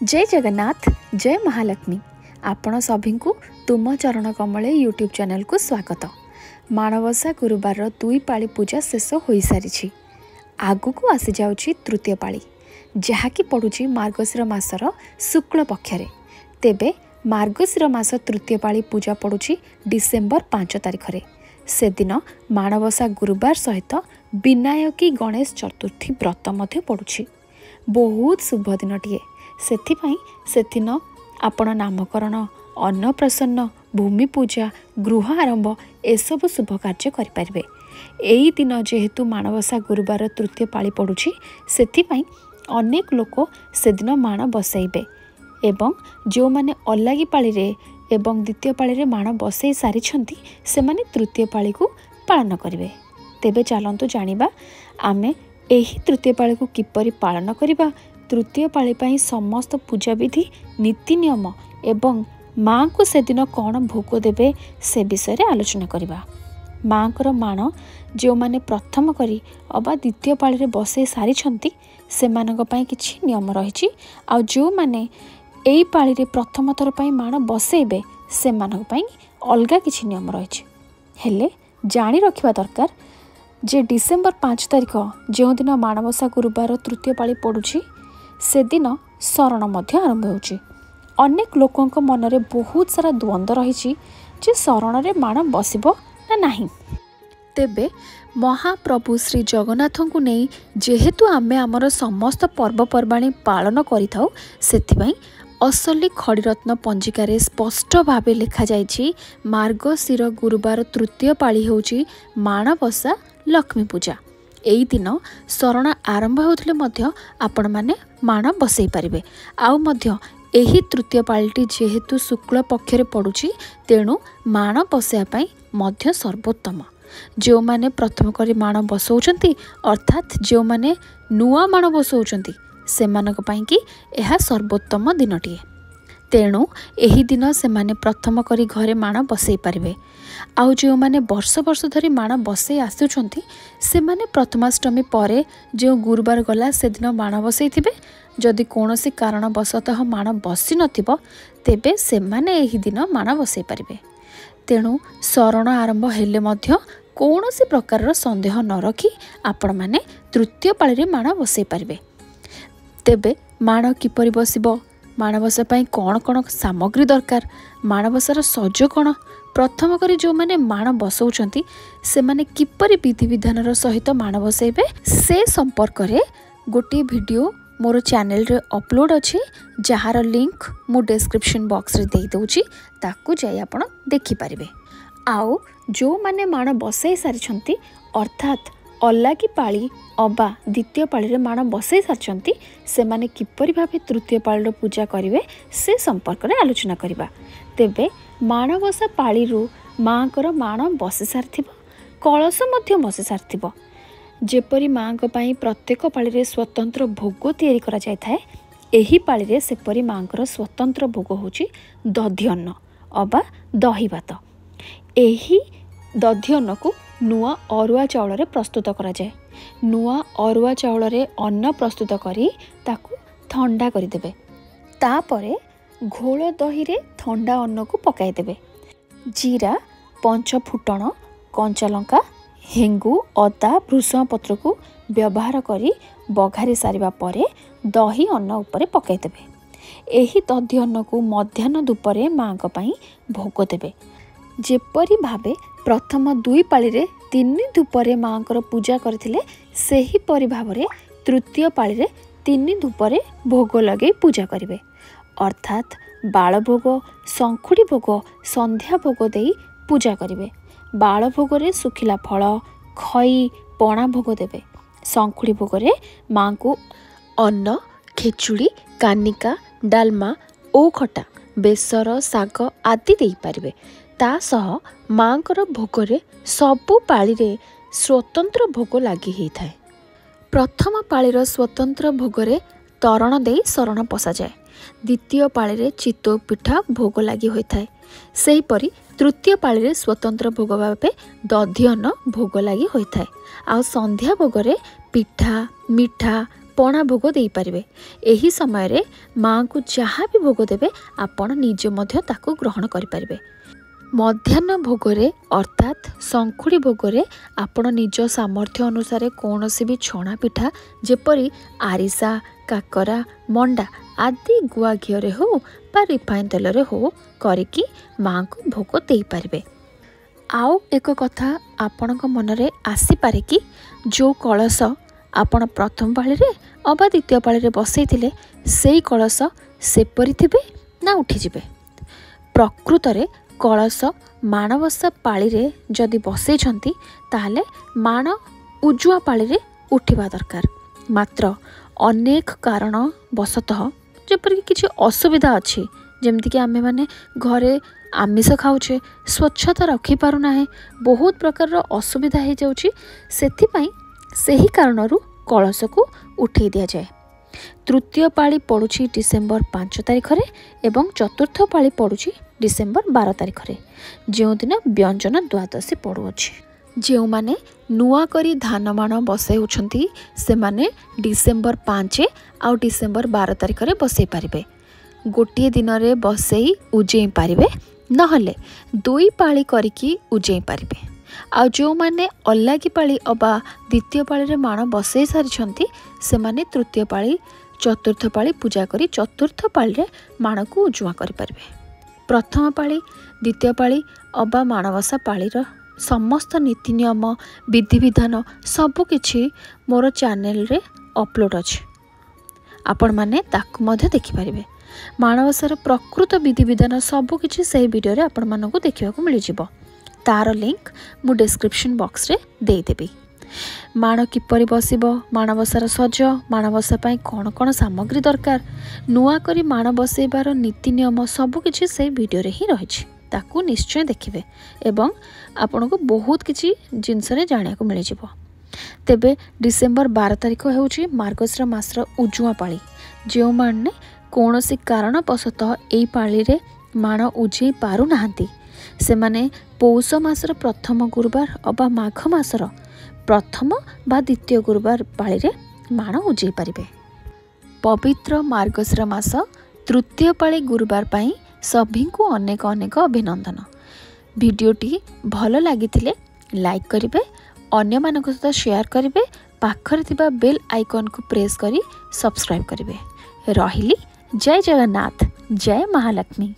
जय जगन्नाथ जय महालक्ष्मी आपण सभी को तुम चरण कमले यूट्यूब चैनल को स्वागत। माणवसा गुरुवार दुई पाली पूजा शेष हो सारी आगु को आसी जाउछि तृतीय पाली जहाँकि पड़ुछि मार्गशीर मासर शुक्ल पक्षरे। तेबे मार्गशीर मास तृतीय पाली पूजा पड़ुछि डिसेम्बर 5 तारिख रे। से दिन माणवसा गुरुवार सहित विनायकी गणेश चतुर्थी व्रत मध्य पड़ुछि। बहुत शुभ दिनटिए सेथिपाई सेदिन आपण नामकरण अन्नप्रसन्न भूमि पूजा गृह आरंभ एसबु शुभ कार्य करें। यही दिन जेहेतु माणवसा गुरुवार तृतीय पाली पड़ुछि सेथिपाई अनेक लोक सेदिन माण बसैबे एवं जो माने अलागी पाली रे एवं द्वितीय पाली रे माण बसई सारी से माने तृतीय पाली को पालन करेंगे। तेबे चलंतु जानिबा आमे एही तृतीय पाली को किपरि पालन करिबा, तृतीय पाली पाई समस्त पूजा विधि नीति नियम एवं माँ को सेदिन कौन भोग देवे से विषय रे आलोचना करिबा। माँ को माण जो माने प्रथम करी अबा द्वितीय पाली रे बसई सारी से मानक पाई किछि नियम रहिछि। आ जो माने एई पाली रे प्रथम थर पाई माण बसैबे से मानक पाई अलगा किछि नियम रहिछि। हेले जानी रखिबा दरकार जे डिसेम्बर 5 तारिख जो दिन माणवसा गुरुवार तृतीय पाली पड़ुछि से दिन शरण मध्य आरंभ होछि। अनेक लोकंक मनरे बहुत सारा द्वंद्व रहिछि जे शरण रे माण बसिबो ना नाही। तेबे महाप्रभु श्री जगन्नाथ को नहीं जेहेतु आमे आमर समस्त पर्वपर्वाणी पालन करिथाउ सेथिबाई असली खड़ीरत्न पंजिकार स्पष्ट भाव लिखा जाइछि मार्गशीर गुरुवार तृतीय पाली होछि माणवसा लक्ष्मी पूजा। एई दिन शरण आरंभ होतले मध्य आपण माने माण बसई पारिबे। आउ मध्य एही तृतीय पालीटी जेहेतु शुक्ल पक्षरे पड़ुछि तेणु माण बसैया पई मध्य सर्वोत्तम। जो माने प्रथम करी माण बसौचंती अर्थात जो माने नुआ माण बसौचंती सेमानक पई कि एहा सर्वोत्तम दिनटिए। तेणु एही दिन से माने प्रथम करी घरे माण बसई पारिबे। आउ जो माने वर्ष वर्ष धरी माण बसई आसुचंती से माने प्रथमाष्टमी परे जो गुरुवार गला से दिन माण बसई थिबे। जदि कोनोसी कारणवशतः माण बसी नथिबो तेबे से माने एही दिन माण बसई पारिबे। तेणु शरण आरंभ हेले मध्य कौनसी प्रकार संदेह न रखी आपण माने तृतीय पाली रे माण बसई पारिबे। तेबे माण किपरि बसिबो, माणबसा पाई कौन कौन सामग्री दरकार, माणबसार सज कौन, प्रथम करी जो माने माण बसौचंती से माने किपरि विधि विधानर सहित माण बसैबे से संपर्क रे गोटे वीडियो मोर चैनल रे अपलोड अछि जहार लिंक मु डिस्क्रिप्शन बॉक्स रे देई दउछि ताकू जाई आपण देखि पारिबे। आउ जो माने माण बसई सारिछंती अर्थात अलागी पाली अबा द्वितीय पाली रे माण बसई सारिछंती से माने किपरि भाबे तृतीय पाली रो पूजा करिवे से संपर्क रे आलोचना करिबा। तेबे माणवसा पाली रु माँकर माण बसी सारिथिबो, कलश मध्य बसी सारिथिबो। जेपरि माँक पाई प्रत्येक पाली रे स्वतंत्र भोग तैयारी करा जाय थाए एही पाली रे सेपरि माँकर स्वतंत्र भोग होची दधी अन्न अबा दही भात। एही दधी अन्न को नुआ अरुआ चाउल रे प्रस्तुत करा जाय। नुआ अरुआ चाउल रे अन्न प्रस्तुत करी ताकू ठंडा करि देबे। तापरे घोल दही रे ठंडा अन्न को पकाई देबे। जीरा, पंच फुटण, कंचा लंका, हेंगु, अदा, भृषण पत्र को व्यवहार करी बघारी सारिबा परे दही अन्न उपरे पकाई देबे। एही दधी अन्न को मध्याह्न धूपरे माँक पई भोग देबे। जेपरि भावे प्रथम दुई पाली रे 3 धूपरे माँकर पूजा करथिले सेही परि भावरे तृतीय पाली रे 3 धूपरे भोग लगे पूजा करिवे। अर्थात बाल भोग, शंखुड़ी भोग, संध्या भोग देई पूजा करिवे। बाल भोग रे सुखिला फल, खई, पणा भोग देवे। शंखुड़ी भोग रे माँ को अन्न, खेचुड़ी, कानिका, डालमा, ओ खटा, बेसर, साग आदि देई पारिबे। ता सह माँकर भोगरे सबु पाली रे स्वतंत्र भोग लगी ही थाए। प्रथम पालीर स्वतंत्र भोगरे तरण देई शरण पशा जाए। द्वितीय पाली रे चितौ पिठा भोग लगी होता है। सेहीपरि तृतीय पाली रे स्वतंत्र भोग भावे दधी अन्न भोग लगी होता है। आ संध्या भोगरे पिठा, मिठा, पणा भोग दे पारिबे। एही समय रे माँ को जहाँ भी भोग देबे आपण निजे मध्य ताको ग्रहण करि पारिबे। मध्याह्न भोगरे अर्थात संखुड़ी भोगरे आपण निज सामर्थ्य अनुसार कौनसी भी छणा पिठा जेपरी आरिसा काकरा मंडा आदि गुआ घीरे हो बा रिफाइन तेल रे हो करिकी माँ को भोग दे पारिबे। आउ एक कथा आपणक मनरे आसी पारे कि जो कलश आपण प्रथम पाली रे अबा द्वितीय पाली रे बसैथिले सेई कलश सेपरि थिबे ना उठी जिबे। प्रकृत रे कलश माणवसा पाली रे जदि बसैछंती ताहले माण उजुआ पाली रे उठिबा दरकार। मात्र अनेक कारण वशतः जेपरिक किछि असुविधा अछि जेमति कि आमे माने घरे आमिष खाऊे स्वच्छता रखी पारुना है बहुत प्रकार असुविधा हो जाउछि सेथिपाई सही कारणरू कलश को उठे दिया जाए। तृतीय पाली पड़ुछि डिसेम्बर 5 तारिख रे एवं चतुर्थ पाली पड़ुछि डिसेम्बर 12 तारिख रे जो दिन व्यंजन द्वादशी पड़ुअछि। जो माने नुआ करी धानमान बसैउछंती से माने डिसेम्बर 5 आउ डिसेम्बर 12 तारिख रे बसै पारिबे। गोटे दिन रे बसई उजेई पारिबे नहले दुई पाली करिकी उजेई पारिबे। आ जो माने अल्लागी पाली अबा द्वितीय पाली रे माण बसई सारिछंती से माने तृतीय पाली चतुर्थ पाली पूजा करी चतुर्थ पाली रे माण को उजुआ करि पारिबे। प्रथम पाली द्वितीय पाली अबा माणवसा पाली रो समस्त नीति नियम विधि विधान सबु किछि मोर चैनल रे अपलोड अछि आपण माने ताकु मध्य देखि पारिबे। माणवसार प्रकृत विधि विधान सबु किछि सही वीडियो रे आपण मानकु देखिबा को मिलि जिवो। तार लिंक मु डिस्क्रिप्शन बॉक्स रे देई देबी। माण किपरि बसिबो माणवसार सज माणवसा पई कोन कोन सामग्री दरकार नुआ करी माण बसैबार नीति नियम सबु किछि सही वीडियो रे ही रहिछि ताकू निश्चय देखिबे एवं आपण को बहुत किछि जिंस रे जानिया को मिलि जिवो। तेबे डिसेम्बर 12 तारिख हेउछि मार्गशीर मासर उजुआ पाली जो माने कौनसी कारणवशतः एई पाली रे माण उजेई पारु नाहंती से माने पौष मासर प्रथम गुरुवार अबा माघ मासर प्रथम बा द्वितीय गुरुवार पाली रे माण उजेई पारिबे। पवित्र मार्गशीर मास तृतीय पाली गुरुवार पाई सभी को अनेक अनेक अभिनंदन। वीडियोटी भल लगी लाइक करिवे अन्य मानक सहित शेयर करिवे पाखरे थिबा बेल आइकन को प्रेस करी सब्सक्राइब करिवे। रहिली जय जगन्नाथ जय महालक्ष्मी।